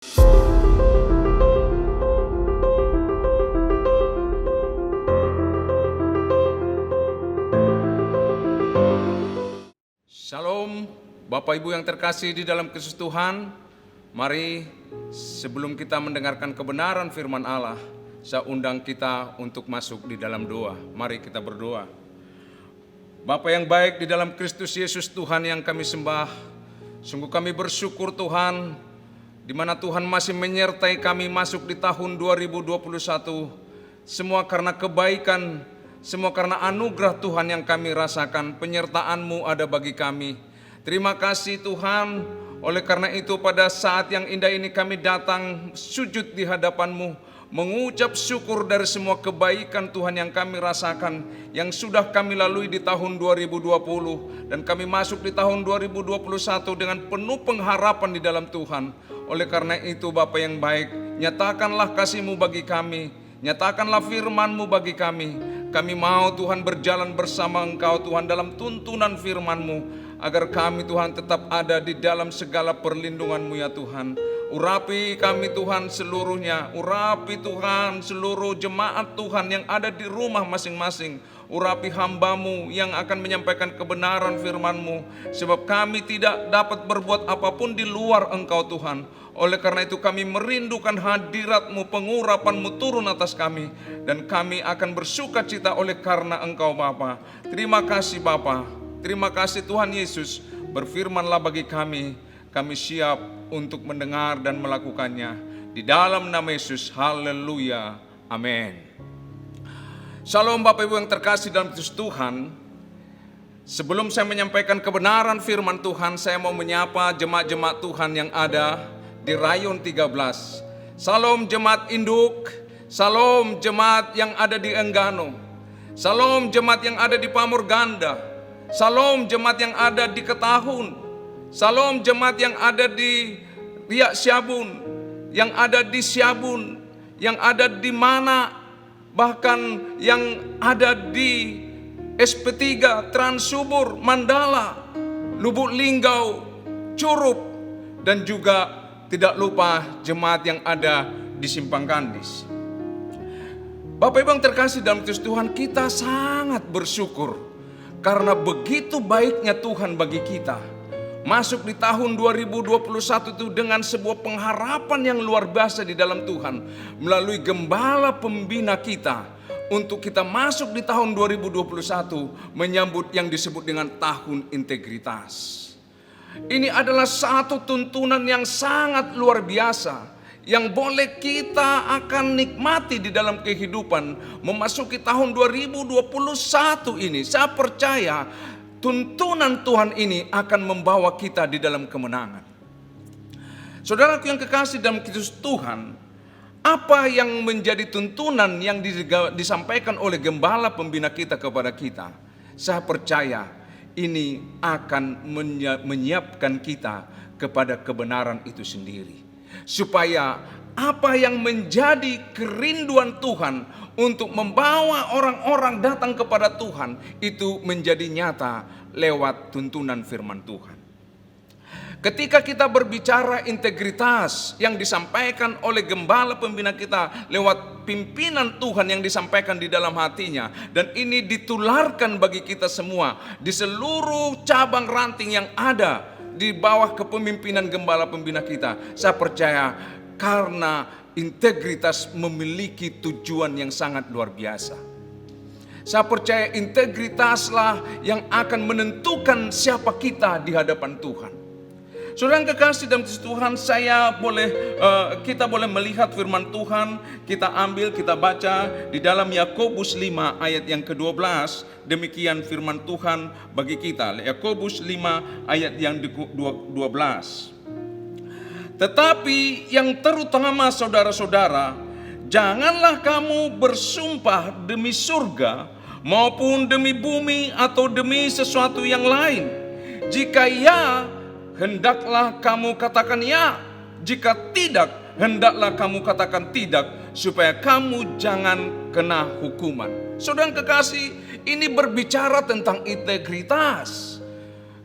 Shalom, Bapak Ibu yang terkasih di dalam Kristus Tuhan. Mari sebelum kita mendengarkan kebenaran firman Allah, saya undang kita untuk masuk di dalam doa. Mari kita berdoa. Bapa yang baik di dalam Kristus Yesus Tuhan yang kami sembah, sungguh kami bersyukur Tuhan, di mana Tuhan masih menyertai kami masuk di tahun 2021, semua karena kebaikan, semua karena anugerah Tuhan yang kami rasakan, penyertaan-Mu ada bagi kami. Terima kasih Tuhan, oleh karena itu pada saat yang indah ini kami datang sujud di hadapan-Mu, mengucap syukur dari semua kebaikan Tuhan yang kami rasakan, yang sudah kami lalui di tahun 2020, dan kami masuk di tahun 2021 dengan penuh pengharapan di dalam Tuhan. Oleh karena itu Bapa yang baik, nyatakanlah kasih-Mu bagi kami, nyatakanlah firman-Mu bagi kami. Kami mau Tuhan berjalan bersama Engkau Tuhan dalam tuntunan firman-Mu, agar kami Tuhan tetap ada di dalam segala perlindungan-Mu ya Tuhan. Urapi kami Tuhan seluruhnya, urapi Tuhan seluruh jemaat Tuhan yang ada di rumah masing-masing. Urapi hamba-Mu yang akan menyampaikan kebenaran firman-Mu, sebab kami tidak dapat berbuat apapun di luar Engkau Tuhan. Oleh karena itu kami merindukan hadirat-Mu, pengurapan-Mu turun atas kami, dan kami akan bersuka cita oleh karena Engkau Bapa. Terima kasih Bapa, terima kasih Tuhan Yesus, berfirmanlah bagi kami, kami siap untuk mendengar dan melakukannya. Di dalam nama Yesus, haleluya, amin. Shalom Bapak Ibu yang terkasih dalam Kristus Tuhan. Sebelum saya menyampaikan kebenaran firman Tuhan, saya mau menyapa jemaat-jemaat Tuhan yang ada di Rayon 13. Salam jemaat induk, salam jemaat yang ada di Enggano, salam jemaat yang ada di Pamor Ganda, salam jemaat yang ada di Ketahun, salam jemaat yang ada di Riak Siabun, yang ada di Siabun, yang ada di mana, bahkan yang ada di SP3, Transubur, Mandala, Lubuk Linggau, Curup, dan juga tidak lupa jemaat yang ada di Simpang Kandis. Bapak Ibu yang terkasih dalam Kristus Tuhan, kita sangat bersyukur karena begitu baiknya Tuhan bagi kita. Masuk di tahun 2021 itu dengan sebuah pengharapan yang luar biasa di dalam Tuhan, melalui gembala pembina kita, untuk kita masuk di tahun 2021 menyambut yang disebut dengan tahun integritas. Ini adalah satu tuntunan yang sangat luar biasa, yang boleh kita akan nikmati di dalam kehidupan. Memasuki tahun 2021 ini, saya percaya tuntunan Tuhan ini akan membawa kita di dalam kemenangan. Saudaraku yang kekasih dalam Kristus Tuhan, apa yang menjadi tuntunan yang disampaikan oleh gembala pembina kita kepada kita? Saya percaya ini akan menyiapkan kita kepada kebenaran itu sendiri, supaya apa yang menjadi kerinduan Tuhan untuk membawa orang-orang datang kepada Tuhan itu menjadi nyata lewat tuntunan firman Tuhan. Ketika kita berbicara integritas yang disampaikan oleh gembala pembina kita lewat pimpinan Tuhan yang disampaikan di dalam hatinya, dan ini ditularkan bagi kita semua di seluruh cabang ranting yang ada di bawah kepemimpinan gembala pembina kita. Saya percaya karena integritas memiliki tujuan yang sangat luar biasa. Saya percaya integritaslah yang akan menentukan siapa kita di hadapan Tuhan. Saudara yang kekasih dalam Kristus Tuhan, kita boleh melihat firman Tuhan. Kita ambil, kita baca di dalam Yakobus 5 ayat yang ke-12. Demikian firman Tuhan bagi kita. Yakobus 5 ayat yang ke-12. Tetapi yang terutama saudara-saudara, janganlah kamu bersumpah demi surga maupun demi bumi atau demi sesuatu yang lain. Jika ya, hendaklah kamu katakan ya. Jika tidak, hendaklah kamu katakan tidak, supaya kamu jangan kena hukuman. Saudara kekasih, ini berbicara tentang integritas.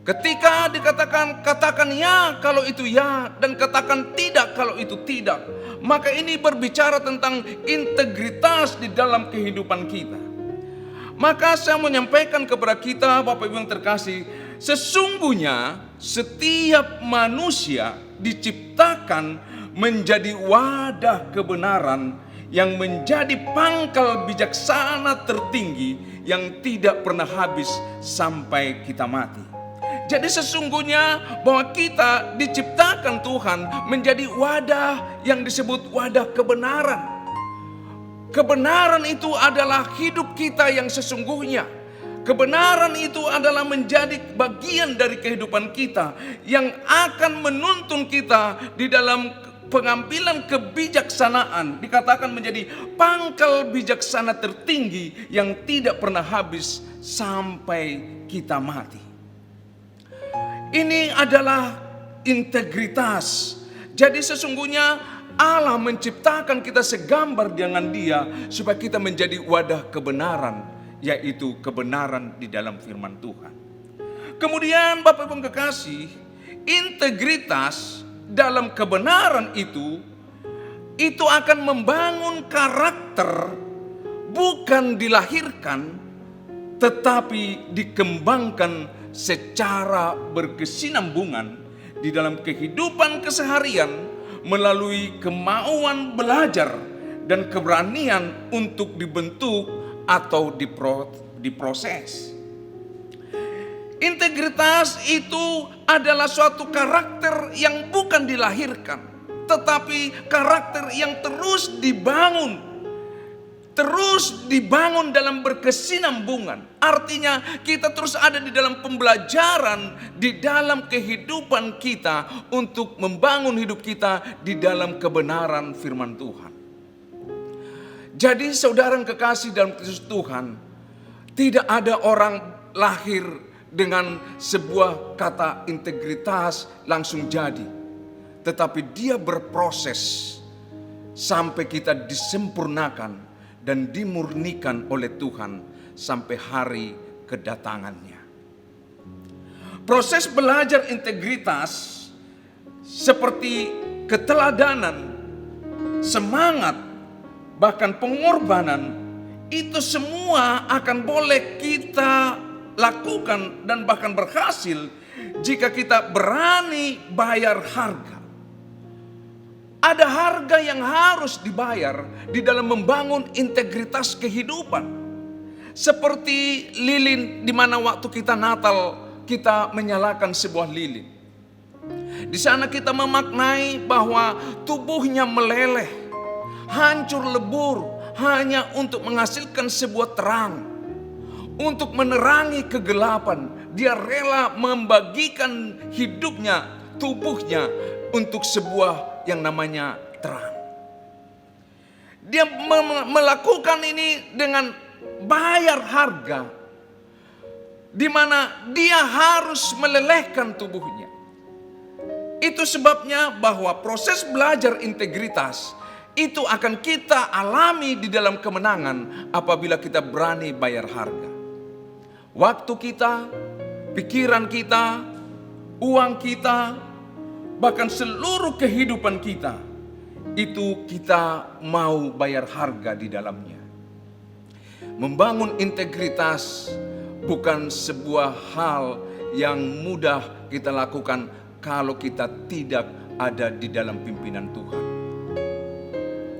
Ketika dikatakan, katakan ya kalau itu ya, dan katakan tidak kalau itu tidak. Maka ini berbicara tentang integritas di dalam kehidupan kita. Maka saya menyampaikan kepada kita, Bapak Ibu yang terkasih, sesungguhnya setiap manusia diciptakan menjadi wadah kebenaran yang menjadi pangkal bijaksana tertinggi yang tidak pernah habis sampai kita mati. Jadi sesungguhnya bahwa kita diciptakan Tuhan menjadi wadah yang disebut wadah kebenaran. Kebenaran itu adalah hidup kita yang sesungguhnya. Kebenaran itu adalah menjadi bagian dari kehidupan kita yang akan menuntun kita di dalam pengambilan kebijaksanaan. Dikatakan menjadi pangkal bijaksana tertinggi yang tidak pernah habis sampai kita mati. Ini adalah integritas. Jadi sesungguhnya Allah menciptakan kita segambar dengan Dia supaya kita menjadi wadah kebenaran, yaitu kebenaran di dalam firman Tuhan. Kemudian Bapak Ibu kekasih, integritas dalam kebenaran itu akan membangun karakter, bukan dilahirkan tetapi dikembangkan secara berkesinambungan di dalam kehidupan keseharian melalui kemauan belajar dan keberanian untuk dibentuk atau diproses. Integritas itu adalah suatu karakter yang bukan dilahirkan, tetapi karakter yang terus dibangun dalam berkesinambungan. Artinya kita terus ada di dalam pembelajaran di dalam kehidupan kita untuk membangun hidup kita di dalam kebenaran firman Tuhan. Jadi saudara yang kekasih dalam Kristus Tuhan, tidak ada orang lahir dengan sebuah kata integritas langsung jadi, tetapi dia berproses sampai kita disempurnakan dan dimurnikan oleh Tuhan sampai hari kedatangannya. Proses belajar integritas seperti keteladanan, semangat, bahkan pengorbanan, itu semua akan boleh kita lakukan dan bahkan berhasil jika kita berani bayar harga. Ada harga yang harus dibayar di dalam membangun integritas kehidupan. Seperti lilin, di mana waktu kita Natal kita menyalakan sebuah lilin. Di sana kita memaknai bahwa tubuhnya meleleh, hancur lebur hanya untuk menghasilkan sebuah terang. Untuk menerangi kegelapan, dia rela membagikan hidupnya, tubuhnya untuk sebuah yang namanya terang. Dia melakukan ini dengan bayar harga, di mana dia harus melelehkan tubuhnya. Itu sebabnya bahwa proses belajar integritas itu akan kita alami di dalam kemenangan apabila kita berani bayar harga. Waktu kita, pikiran kita, uang kita, bahkan seluruh kehidupan kita, itu kita mau bayar harga di dalamnya. Membangun integritas bukan sebuah hal yang mudah kita lakukan kalau kita tidak ada di dalam pimpinan Tuhan.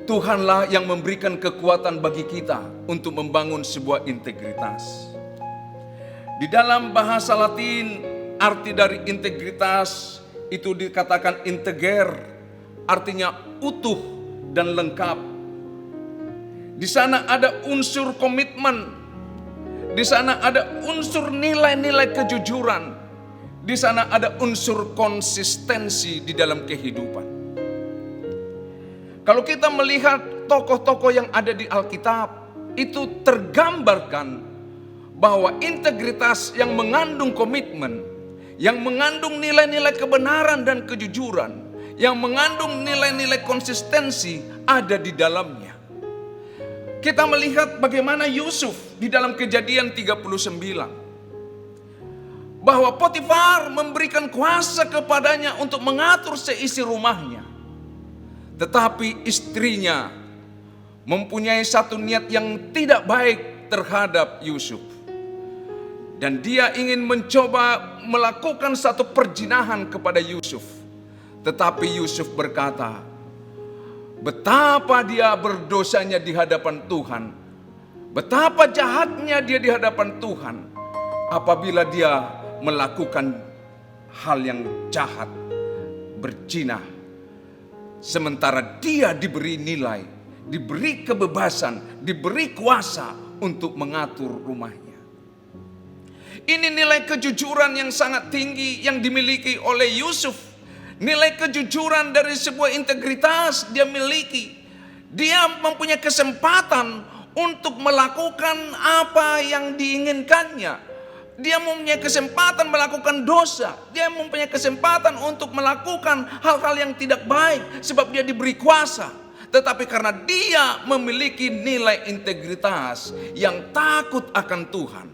Tuhanlah yang memberikan kekuatan bagi kita untuk membangun sebuah integritas. Di dalam bahasa Latin, arti dari integritas itu dikatakan integer, artinya utuh dan lengkap. Di sana ada unsur komitmen, di sana ada unsur nilai-nilai kejujuran, di sana ada unsur konsistensi di dalam kehidupan. Kalau kita melihat tokoh-tokoh yang ada di Alkitab, itu tergambarkan bahwa integritas yang mengandung komitmen, yang mengandung nilai-nilai kebenaran dan kejujuran, yang mengandung nilai-nilai konsistensi ada di dalamnya. Kita melihat bagaimana Yusuf di dalam Kejadian 39. bahwa Potifar memberikan kuasa kepadanya untuk mengatur seisi rumahnya. Tetapi istrinya mempunyai satu niat yang tidak baik terhadap Yusuf. Dan dia ingin mencoba melakukan satu perzinahan kepada Yusuf. Tetapi Yusuf berkata, betapa dia berdosanya di hadapan Tuhan. Betapa jahatnya dia di hadapan Tuhan apabila dia melakukan hal yang jahat, berzina. Sementara dia diberi nilai, diberi kebebasan, diberi kuasa untuk mengatur rumahnya. Ini nilai kejujuran yang sangat tinggi yang dimiliki oleh Yusuf. Nilai kejujuran dari sebuah integritas dia miliki. Dia mempunyai kesempatan untuk melakukan apa yang diinginkannya. Dia mempunyai kesempatan melakukan dosa. Dia mempunyai kesempatan untuk melakukan hal-hal yang tidak baik sebab dia diberi kuasa. Tetapi karena dia memiliki nilai integritas yang takut akan Tuhan,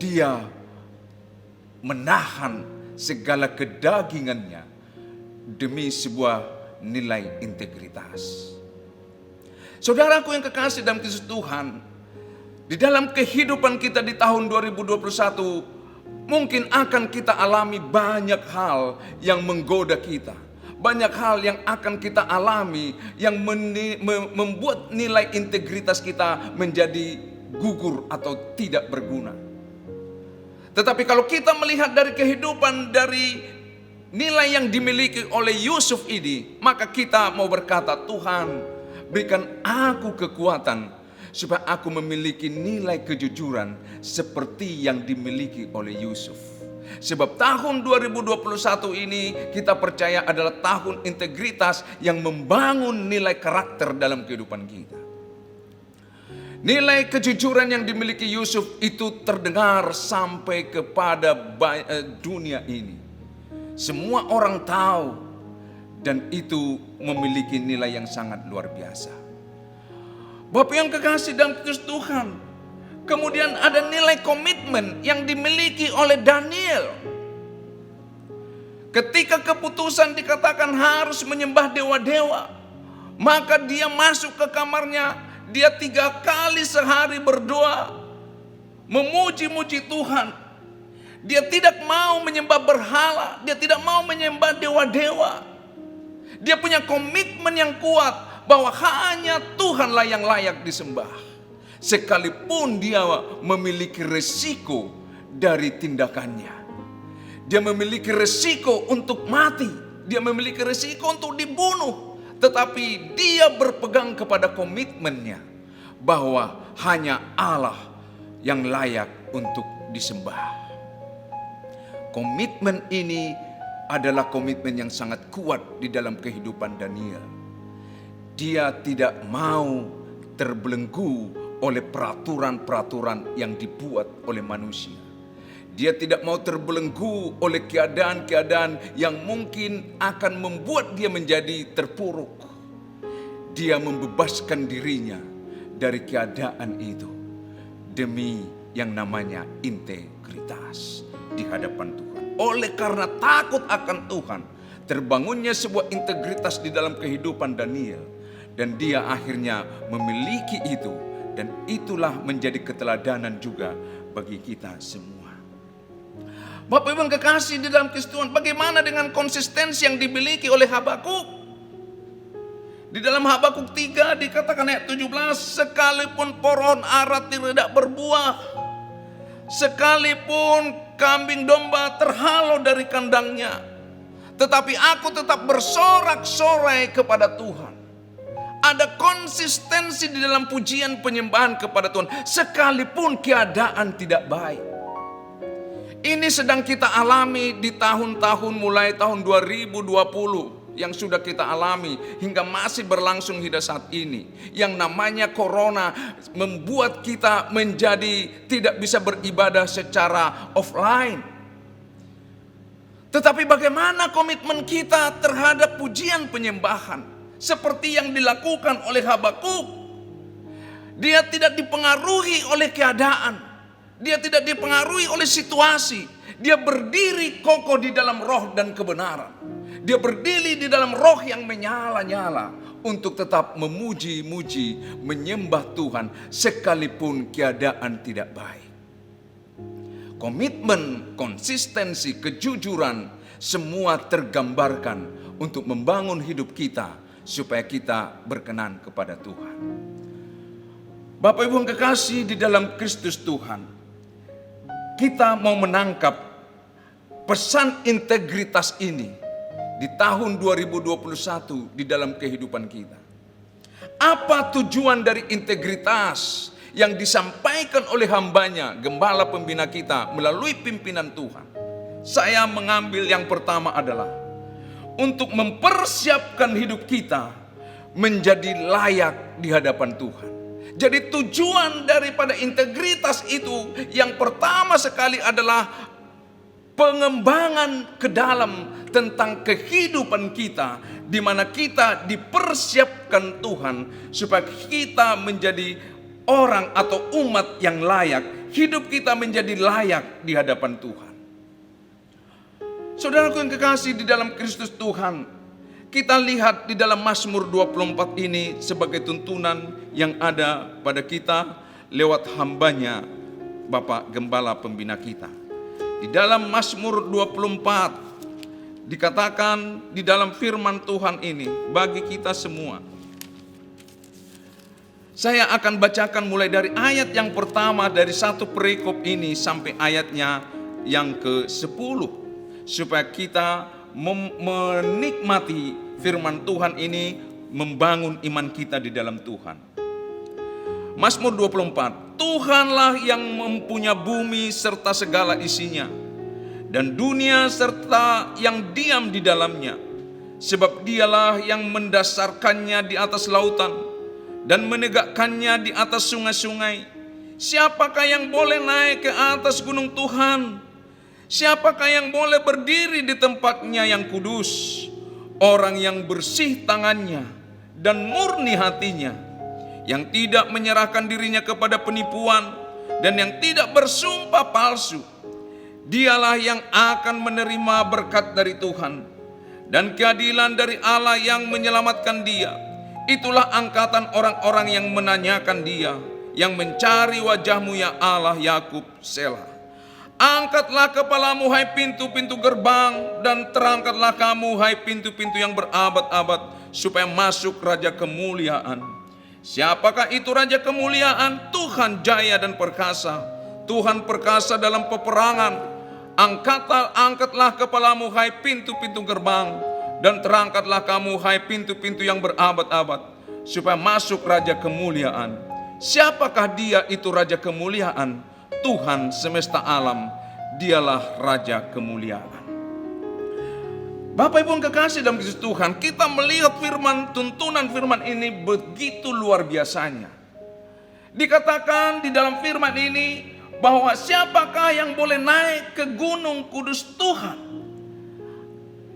dia menahan segala kedagingannya demi sebuah nilai integritas. Saudaraku yang kekasih dalam Kristus Tuhan, di dalam kehidupan kita di tahun 2021, mungkin akan kita alami banyak hal yang menggoda kita. Banyak hal yang akan kita alami yang membuat nilai integritas kita menjadi gugur atau tidak berguna. Tetapi kalau kita melihat dari kehidupan dari nilai yang dimiliki oleh Yusuf ini, maka kita mau berkata, Tuhan, berikan aku kekuatan supaya aku memiliki nilai kejujuran seperti yang dimiliki oleh Yusuf. Sebab tahun 2021 ini kita percaya adalah tahun integritas yang membangun nilai karakter dalam kehidupan kita. Nilai kejujuran yang dimiliki Yusuf itu terdengar sampai kepada dunia ini. Semua orang tahu dan itu memiliki nilai yang sangat luar biasa. Bapak yang kekasih dalam Kristus Tuhan, kemudian ada nilai komitmen yang dimiliki oleh Daniel. Ketika keputusan dikatakan harus menyembah dewa-dewa, maka dia masuk ke kamarnya. Dia 3 kali sehari berdoa, memuji-muji Tuhan. Dia tidak mau menyembah berhala, dia tidak mau menyembah dewa-dewa. Dia punya komitmen yang kuat bahwa hanya Tuhanlah yang layak disembah. Sekalipun dia memiliki resiko dari tindakannya. Dia memiliki resiko untuk mati, dia memiliki resiko untuk dibunuh. Tetapi dia berpegang kepada komitmennya bahwa hanya Allah yang layak untuk disembah. Komitmen ini adalah komitmen yang sangat kuat di dalam kehidupan Daniel. Dia tidak mau terbelenggu oleh peraturan-peraturan yang dibuat oleh manusia. Dia tidak mau terbelenggu oleh keadaan-keadaan yang mungkin akan membuat dia menjadi terpuruk. Dia membebaskan dirinya dari keadaan itu demi yang namanya integritas di hadapan Tuhan. Oleh karena takut akan Tuhan, terbangunnya sebuah integritas di dalam kehidupan Daniel. Dan dia akhirnya memiliki itu. Dan itulah menjadi keteladanan juga bagi kita semua. Bapak Ibu yang kekasih di dalam Kristus Tuhan, bagaimana dengan konsistensi yang dimiliki oleh Habakuk? Di dalam Habakuk 3 dikatakan ayat 17, sekalipun pohon ara tidak berbuah, sekalipun kambing domba terhalau dari kandangnya, tetapi aku tetap bersorak-sorai kepada Tuhan. Ada konsistensi di dalam pujian penyembahan kepada Tuhan, sekalipun keadaan tidak baik. Ini sedang kita alami di tahun-tahun mulai tahun 2020 yang sudah kita alami hingga masih berlangsung hingga saat ini. Yang namanya corona membuat kita menjadi tidak bisa beribadah secara offline. Tetapi bagaimana komitmen kita terhadap pujian penyembahan seperti yang dilakukan oleh Habakuk? Dia tidak dipengaruhi oleh keadaan. Dia tidak dipengaruhi oleh situasi. Dia berdiri kokoh di dalam roh dan kebenaran. Dia berdiri di dalam roh yang menyala-nyala untuk tetap memuji-muji, menyembah Tuhan sekalipun keadaan tidak baik. Komitmen, konsistensi, kejujuran semua tergambarkan untuk membangun hidup kita supaya kita berkenan kepada Tuhan. Bapak Ibu yang kekasih di dalam Kristus Tuhan, kita mau menangkap pesan integritas ini di tahun 2021 di dalam kehidupan kita. Apa tujuan dari integritas yang disampaikan oleh hambanya, gembala pembina kita melalui pimpinan Tuhan? Saya mengambil yang pertama adalah untuk mempersiapkan hidup kita menjadi layak di hadapan Tuhan. Jadi tujuan daripada integritas itu yang pertama sekali adalah pengembangan ke dalam tentang kehidupan kita, di mana kita dipersiapkan Tuhan supaya kita menjadi orang atau umat yang layak, hidup kita menjadi layak di hadapan Tuhan. Saudaraku yang kekasih di dalam Kristus Tuhan, kita lihat di dalam Mazmur 24 ini sebagai tuntunan yang ada pada kita lewat hambanya Bapak Gembala Pembina kita. Di dalam Mazmur 24 dikatakan di dalam firman Tuhan ini bagi kita semua. Saya akan bacakan mulai dari ayat yang pertama dari satu perikop ini sampai ayatnya yang ke-10 supaya kita menikmati firman Tuhan ini, membangun iman kita di dalam Tuhan. Mazmur 24, Tuhanlah yang mempunyai bumi serta segala isinya, dan dunia serta yang diam di dalamnya. Sebab dialah yang mendasarkannya di atas lautan, dan menegakkannya di atas sungai-sungai. Siapakah yang boleh naik ke atas gunung Tuhan? Siapakah yang boleh berdiri di tempatnya yang kudus? Orang yang bersih tangannya dan murni hatinya, yang tidak menyerahkan dirinya kepada penipuan dan yang tidak bersumpah palsu. Dialah yang akan menerima berkat dari Tuhan dan keadilan dari Allah yang menyelamatkan dia. Itulah angkatan orang-orang yang menanyakan dia, yang mencari wajah-Mu ya Allah Yakub, Selah. Angkatlah kepalamu hai pintu-pintu gerbang, dan terangkatlah kamu hai pintu-pintu yang berabad-abad, supaya masuk Raja Kemuliaan. Siapakah itu Raja Kemuliaan? Tuhan jaya dan perkasa, Tuhan perkasa dalam peperangan. Angkatlah kepalamu hai pintu-pintu gerbang, dan terangkatlah kamu hai pintu-pintu yang berabad-abad, supaya masuk Raja Kemuliaan. Siapakah dia itu Raja Kemuliaan? Tuhan semesta alam, dialah Raja Kemuliaan. Bapak Ibu yang kekasih dalam Kristus Tuhan, kita melihat tuntunan firman ini begitu luar biasanya. Dikatakan di dalam firman ini bahwa siapakah yang boleh naik ke gunung kudus Tuhan.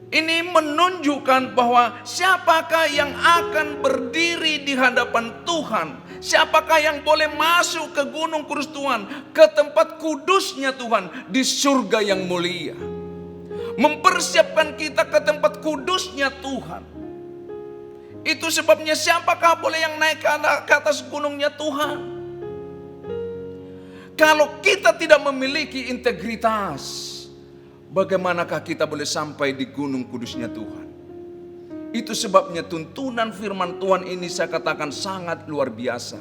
Ini menunjukkan bahwa siapakah yang akan berdiri di hadapan Tuhan. Siapakah yang boleh masuk ke gunung kudus Tuhan, ke tempat kudusnya Tuhan di surga yang mulia. Mempersiapkan kita ke tempat kudusnya Tuhan. Itu sebabnya siapakah boleh yang naik ke atas gunungnya Tuhan. Kalau kita tidak memiliki integritas, bagaimanakah kita boleh sampai di gunung kudusnya Tuhan? Itu sebabnya tuntunan firman Tuhan ini saya katakan sangat luar biasa.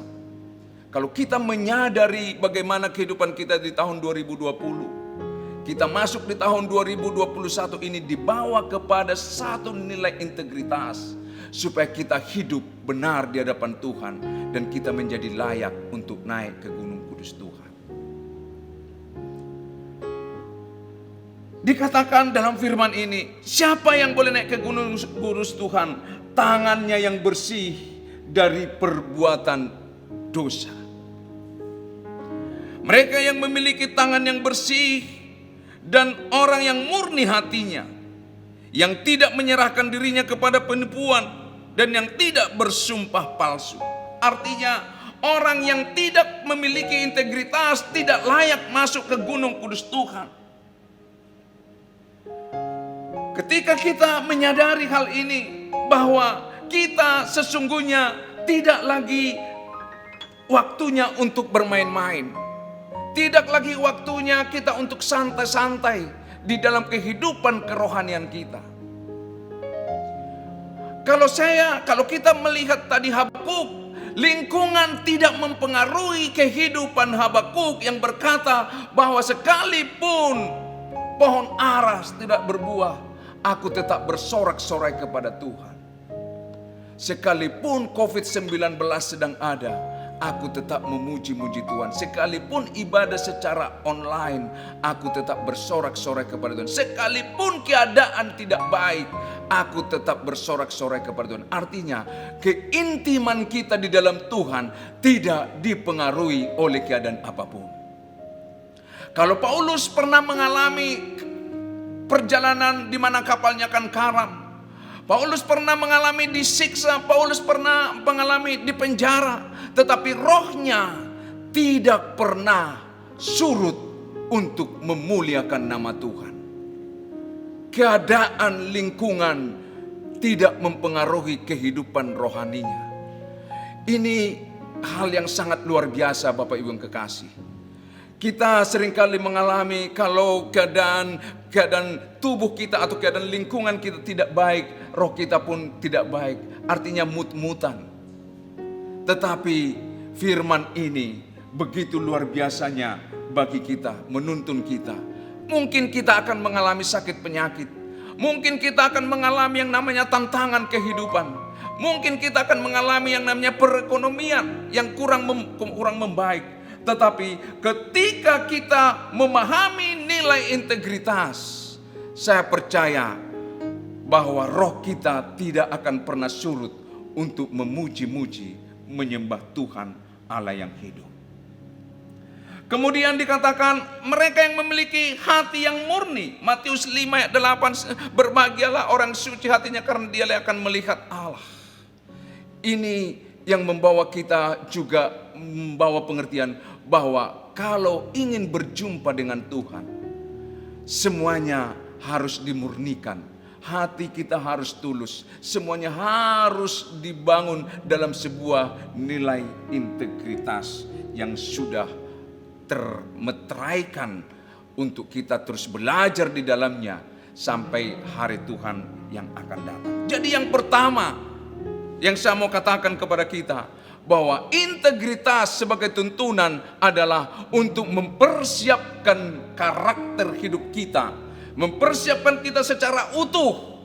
Kalau kita menyadari bagaimana kehidupan kita di tahun 2020, kita masuk di tahun 2021 ini dibawa kepada satu nilai integritas, supaya kita hidup benar di hadapan Tuhan dan kita menjadi layak untuk naik ke gunung kudus Tuhan. Dikatakan dalam firman ini, siapa yang boleh naik ke gunung kudus Tuhan? Tangannya yang bersih dari perbuatan dosa. Mereka yang memiliki tangan yang bersih dan orang yang murni hatinya, yang tidak menyerahkan dirinya kepada penipuan dan yang tidak bersumpah palsu. Artinya Orang yang tidak memiliki integritas tidak layak masuk ke gunung kudus Tuhan. Ketika kita menyadari hal ini, bahwa kita sesungguhnya tidak lagi waktunya untuk bermain-main. Tidak lagi waktunya kita untuk santai-santai di dalam kehidupan kerohanian kita. Kalau kita melihat tadi Habakuk, lingkungan tidak mempengaruhi kehidupan Habakuk yang berkata bahwa sekalipun pohon aras tidak berbuah, aku tetap bersorak-sorai kepada Tuhan. Sekalipun COVID-19 sedang ada, aku tetap memuji-muji Tuhan. Sekalipun ibadah secara online, aku tetap bersorak-sorai kepada Tuhan. Sekalipun keadaan tidak baik, aku tetap bersorak-sorai kepada Tuhan. Artinya, keintiman kita di dalam Tuhan tidak dipengaruhi oleh keadaan apapun. Kalau Paulus pernah mengalami perjalanan di mana kapalnya akan karam, Paulus pernah mengalami disiksa, Paulus pernah mengalami di penjara, tetapi rohnya tidak pernah surut untuk memuliakan nama Tuhan. Keadaan lingkungan tidak mempengaruhi kehidupan rohaninya. Ini hal yang sangat luar biasa, Bapak Ibu yang kekasih. Kita seringkali mengalami kalau keadaan tubuh kita atau keadaan lingkungan kita tidak baik, roh kita pun tidak baik. Artinya mut-mutan. Tetapi firman ini begitu luar biasanya bagi kita, menuntun kita. Mungkin kita akan mengalami sakit penyakit. Mungkin kita akan mengalami yang namanya tantangan kehidupan. Mungkin kita akan mengalami yang namanya perekonomian yang kurang membaik. Tetapi ketika kita memahami nilai integritas, saya percaya bahwa roh kita tidak akan pernah surut untuk memuji-muji, menyembah Tuhan Allah yang hidup. Kemudian dikatakan mereka yang memiliki hati yang murni. Matius 5 ayat 8, berbahagialah orang suci hatinya karena dia akan melihat Allah. Ini yang membawa kita juga membawa pengertian bahwa kalau ingin berjumpa dengan Tuhan, semuanya harus dimurnikan. Hati kita harus tulus. Semuanya harus dibangun dalam sebuah nilai integritas yang sudah termeteraikan untuk kita terus belajar di dalamnya sampai hari Tuhan yang akan datang. Jadi yang pertama yang saya mau katakan kepada kita, bahwa integritas sebagai tuntunan adalah untuk mempersiapkan karakter hidup kita, mempersiapkan kita secara utuh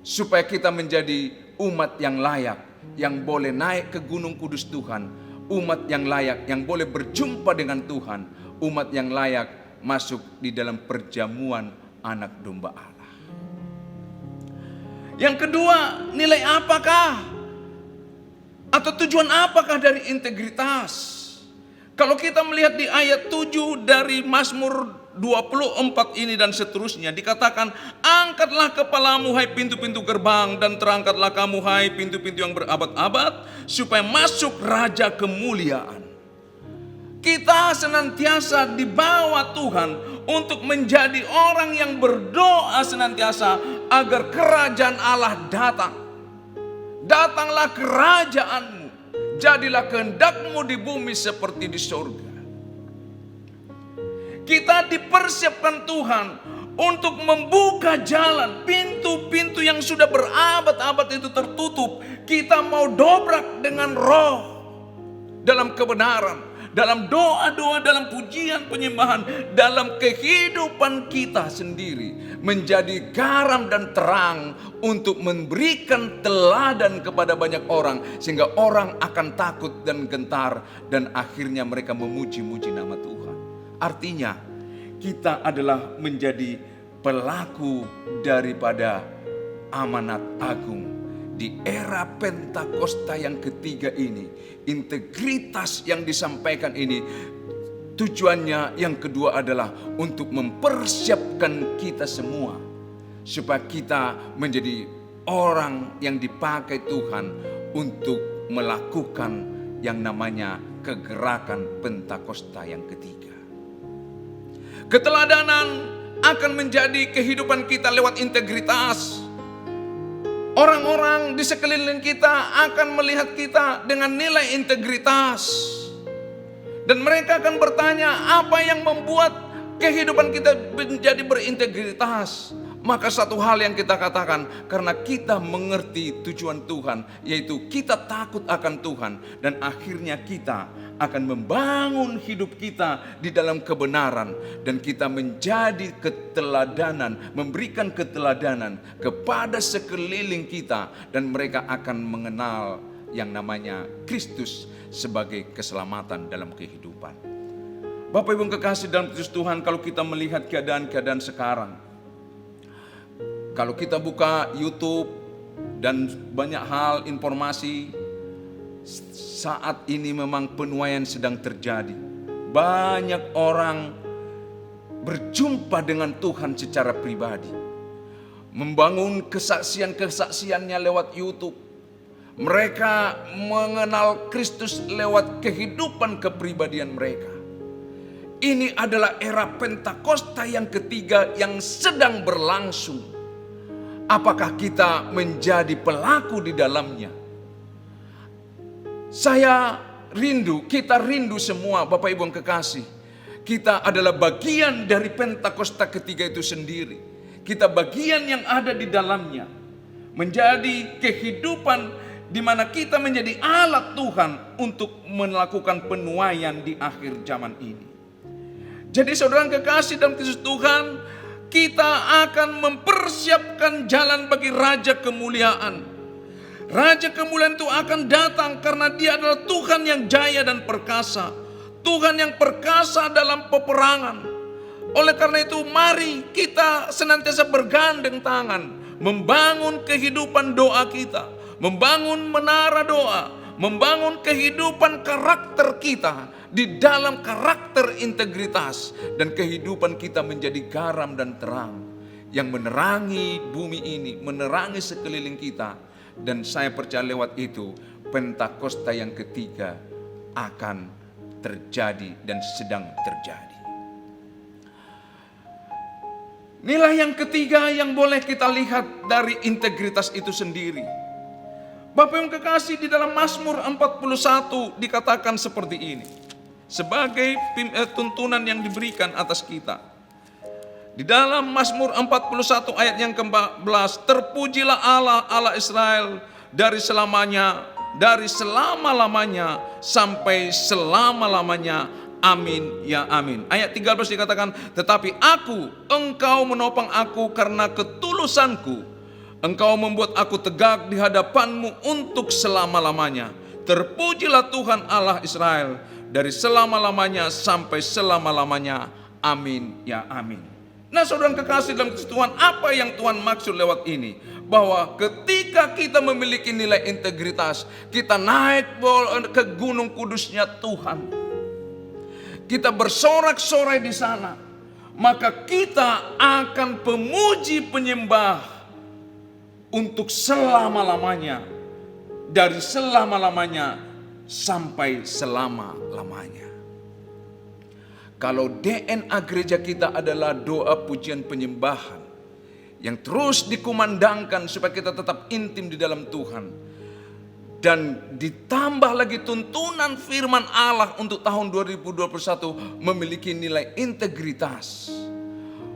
supaya kita menjadi umat yang layak, yang boleh naik ke gunung kudus Tuhan, umat yang layak yang boleh berjumpa dengan Tuhan, umat yang layak masuk di dalam perjamuan anak domba Allah. Yang kedua, nilai apakah atau tujuan apakah dari integritas? Kalau kita melihat di ayat 7 dari Mazmur 24 ini dan seterusnya, dikatakan, angkatlah kepalamu hai pintu-pintu gerbang, dan terangkatlah kamu hai pintu-pintu yang berabad-abad, supaya masuk raja kemuliaan. Kita senantiasa dibawa Tuhan untuk menjadi orang yang berdoa senantiasa agar kerajaan Allah datang. Datanglah kerajaanmu, jadilah kehendakmu di bumi seperti di surga. Kita dipersiapkan Tuhan untuk membuka jalan, pintu-pintu yang sudah berabad-abad itu tertutup. Kita mau dobrak dengan roh, dalam kebenaran, dalam doa-doa, dalam pujian penyembahan, dalam kehidupan kita sendiri, menjadi garam dan terang untuk memberikan teladan kepada banyak orang, sehingga orang akan takut dan gentar, dan akhirnya mereka memuji-muji nama Tuhan. Artinya kita adalah menjadi pelaku daripada amanat agung di era Pentakosta yang ketiga ini. Integritas yang disampaikan ini tujuannya yang kedua adalah untuk mempersiapkan kita semua supaya kita menjadi orang yang dipakai Tuhan untuk melakukan yang namanya kegerakan Pentakosta yang ketiga. Keteladanan akan menjadi kehidupan kita lewat integritas. Orang-orang di sekeliling kita akan melihat kita dengan nilai integritas. Dan mereka akan bertanya, apa yang membuat kehidupan kita menjadi berintegritas? Maka satu hal yang kita katakan, karena kita mengerti tujuan Tuhan, yaitu kita takut akan Tuhan. Dan akhirnya kita akan membangun hidup kita di dalam kebenaran. Dan kita menjadi keteladanan, memberikan keteladanan kepada sekeliling kita. Dan mereka akan mengenal yang namanya Kristus sebagai keselamatan dalam kehidupan. Bapak Ibu yang kekasih dalam Kristus Tuhan, kalau kita melihat keadaan-keadaan sekarang, kalau kita buka YouTube dan banyak hal informasi, saat ini memang penuaian sedang terjadi. Banyak orang berjumpa dengan Tuhan secara pribadi, membangun kesaksian-kesaksiannya lewat YouTube. Mereka mengenal Kristus lewat kehidupan kepribadian mereka. Ini adalah era Pentakosta yang ketiga yang sedang berlangsung. Apakah kita menjadi pelaku di dalamnya? Saya rindu, kita rindu semua Bapak Ibu yang kekasih. Kita adalah bagian dari Pentakosta ketiga itu sendiri. Kita bagian yang ada di dalamnya. Menjadi kehidupan di mana kita menjadi alat Tuhan untuk melakukan penuaian di akhir zaman ini. Jadi saudara yang kekasih dalam Kristus Tuhan, kita akan mempersiapkan jalan bagi Raja Kemuliaan. Raja Kemuliaan itu akan datang karena Dia adalah Tuhan yang jaya dan perkasa. Tuhan yang perkasa dalam peperangan. Oleh karena itu mari kita senantiasa bergandeng tangan, membangun kehidupan doa kita, membangun menara doa, membangun kehidupan karakter kita di dalam karakter integritas, dan kehidupan kita menjadi garam dan terang yang menerangi bumi ini, menerangi sekeliling kita. Dan saya percaya lewat itu Pentakosta yang ketiga akan terjadi dan sedang terjadi. Nilai yang ketiga yang boleh kita lihat dari integritas itu sendiri. Bapak yang kekasih, di dalam Mazmur 41 dikatakan seperti ini. Sebagai tuntunan yang diberikan atas kita. Di dalam Mazmur 41 ayat yang ke-14, terpujilah Allah, Allah Israel dari selamanya, dari selama-lamanya sampai selama-lamanya. Amin ya amin. Ayat 13 dikatakan, tetapi engkau menopang aku karena ketulusanku. Engkau membuat aku tegak di hadapanmu untuk selama-lamanya. Terpujilah Tuhan Allah Israel dari selama-lamanya sampai selama-lamanya. Amin ya amin. Nah saudara yang kekasih dalam Kristus Tuhan, apa yang Tuhan maksud lewat ini? Bahwa ketika kita memiliki nilai integritas, kita naik ke gunung kudusnya Tuhan. Kita bersorak-sorai di sana. Maka kita akan pemuji penyembah untuk selama-lamanya. Dari selama-lamanya sampai selama-lamanya. Kalau DNA gereja kita adalah doa pujian penyembahan yang terus dikumandangkan supaya kita tetap intim di dalam Tuhan, dan ditambah lagi tuntunan firman Allah untuk tahun 2021 memiliki nilai integritas,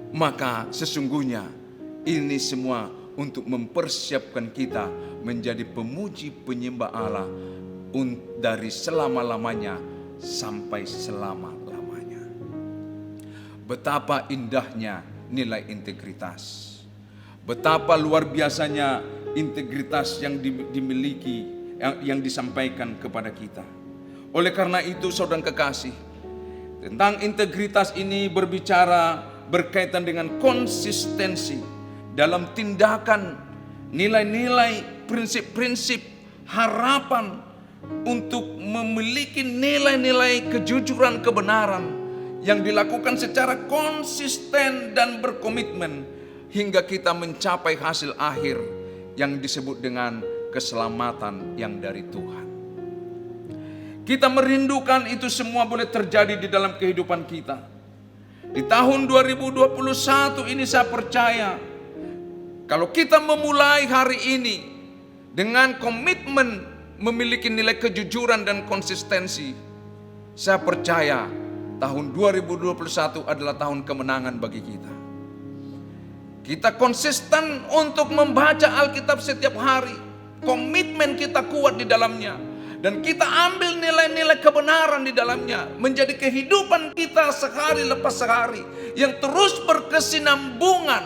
maka sesungguhnya ini semua untuk mempersiapkan kita menjadi pemuji penyembah Allah dari selama-lamanya sampai selama-lamanya. Betapa indahnya nilai integritas. Betapa luar biasanya integritas yang dimiliki, yang disampaikan kepada kita. Oleh karena itu saudara kekasih, tentang integritas ini berkaitan dengan konsistensi dalam tindakan, nilai-nilai, prinsip-prinsip, harapan untuk memiliki nilai-nilai kejujuran, kebenaran yang dilakukan secara konsisten dan berkomitmen hingga kita mencapai hasil akhir yang disebut dengan keselamatan yang dari Tuhan. Kita merindukan itu semua boleh terjadi di dalam kehidupan kita. Di tahun 2021 ini saya percaya, kalau kita memulai hari ini dengan komitmen memiliki nilai kejujuran dan konsistensi, saya percaya tahun 2021 adalah tahun kemenangan bagi kita. Kita konsisten untuk membaca Alkitab setiap hari. Komitmen kita kuat di dalamnya. Dan kita ambil nilai-nilai kebenaran di dalamnya. Menjadi kehidupan kita sehari lepas sehari. Yang terus berkesinambungan.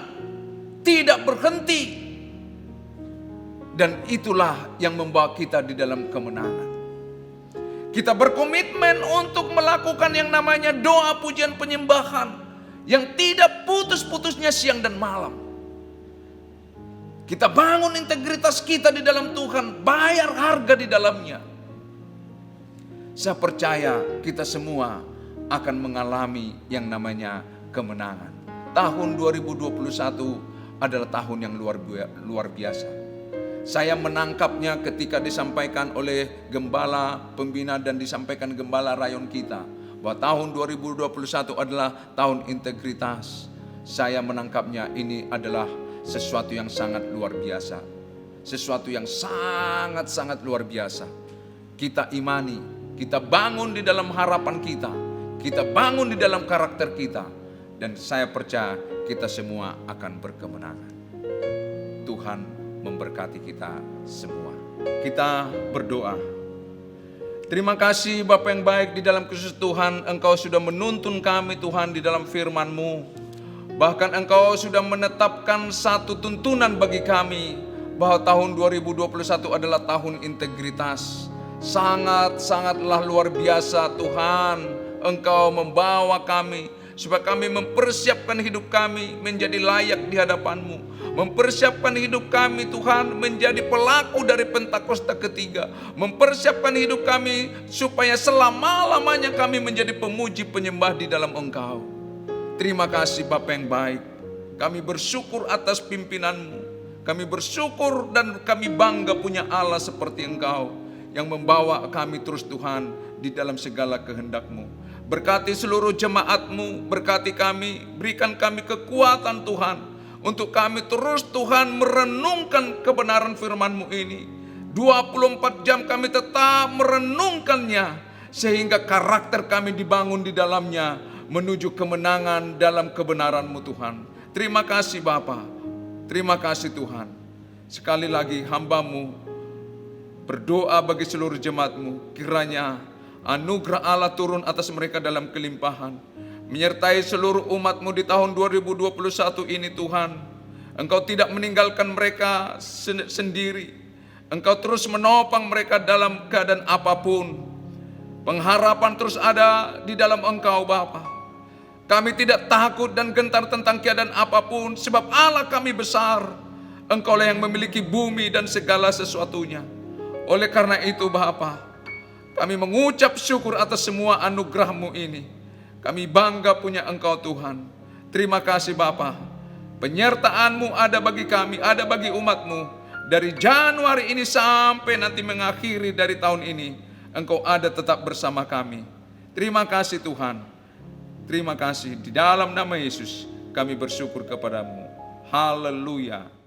Tidak berhenti. Dan itulah yang membawa kita di dalam kemenangan. Kita berkomitmen untuk melakukan yang namanya doa pujian penyembahan. Yang tidak putus-putusnya siang dan malam. Kita bangun integritas kita di dalam Tuhan, bayar harga di dalamnya. Saya percaya kita semua akan mengalami yang namanya kemenangan. Tahun 2021 adalah tahun yang luar biasa. Saya menangkapnya ketika disampaikan oleh gembala pembina dan disampaikan gembala rayon kita. Bahwa tahun 2021 adalah tahun integritas. Saya menangkapnya ini adalah sesuatu yang sangat luar biasa. Sesuatu yang sangat-sangat luar biasa. Kita imani, kita bangun di dalam harapan kita. Kita bangun di dalam karakter kita. Dan saya percaya kita semua akan berkemenangan. Tuhan memberkati kita semua. Kita berdoa. Terima kasih Bapa yang baik, di dalam khusus Tuhan Engkau sudah menuntun kami Tuhan di dalam firman-Mu. Bahkan Engkau sudah menetapkan satu tuntunan bagi kami bahwa tahun 2021 adalah tahun integritas. Sangat-sangatlah luar biasa Tuhan. Engkau membawa kami supaya kami mempersiapkan hidup kami menjadi layak di hadapan-Mu. Mempersiapkan hidup kami Tuhan menjadi pelaku dari Pentakosta ketiga. Mempersiapkan hidup kami supaya selama-lamanya kami menjadi pemuji penyembah di dalam Engkau. Terima kasih Bapa yang baik. Kami bersyukur atas pimpinan-Mu. Kami bersyukur dan kami bangga punya Allah seperti Engkau yang membawa kami terus Tuhan di dalam segala kehendak-Mu. Berkati seluruh jemaat-Mu, berkati kami, berikan kami kekuatan Tuhan. Untuk kami terus Tuhan merenungkan kebenaran firman-Mu ini. 24 jam kami tetap merenungkannya. Sehingga karakter kami dibangun di dalamnya. Menuju kemenangan dalam kebenaran-Mu Tuhan. Terima kasih Bapa. Terima kasih Tuhan. Sekali lagi hamba-Mu berdoa bagi seluruh jemaat-Mu. Kiranya anugerah Allah turun atas mereka dalam kelimpahan. Menyertai seluruh umat-Mu di tahun 2021 ini Tuhan. Engkau tidak meninggalkan mereka sendiri. Engkau terus menopang mereka dalam keadaan apapun. Pengharapan terus ada di dalam Engkau Bapa. Kami tidak takut dan gentar tentang keadaan apapun. Sebab Allah kami besar. Engkau lah yang memiliki bumi dan segala sesuatunya. Oleh karena itu Bapa, kami mengucap syukur atas semua anugerah-Mu ini. Kami bangga punya Engkau Tuhan. Terima kasih Bapa. Penyertaan-Mu ada bagi kami, ada bagi umat-Mu. Dari Januari ini sampai nanti mengakhiri dari tahun ini. Engkau ada tetap bersama kami. Terima kasih Tuhan. Terima kasih. Di dalam nama Yesus kami bersyukur kepada-Mu. Haleluya.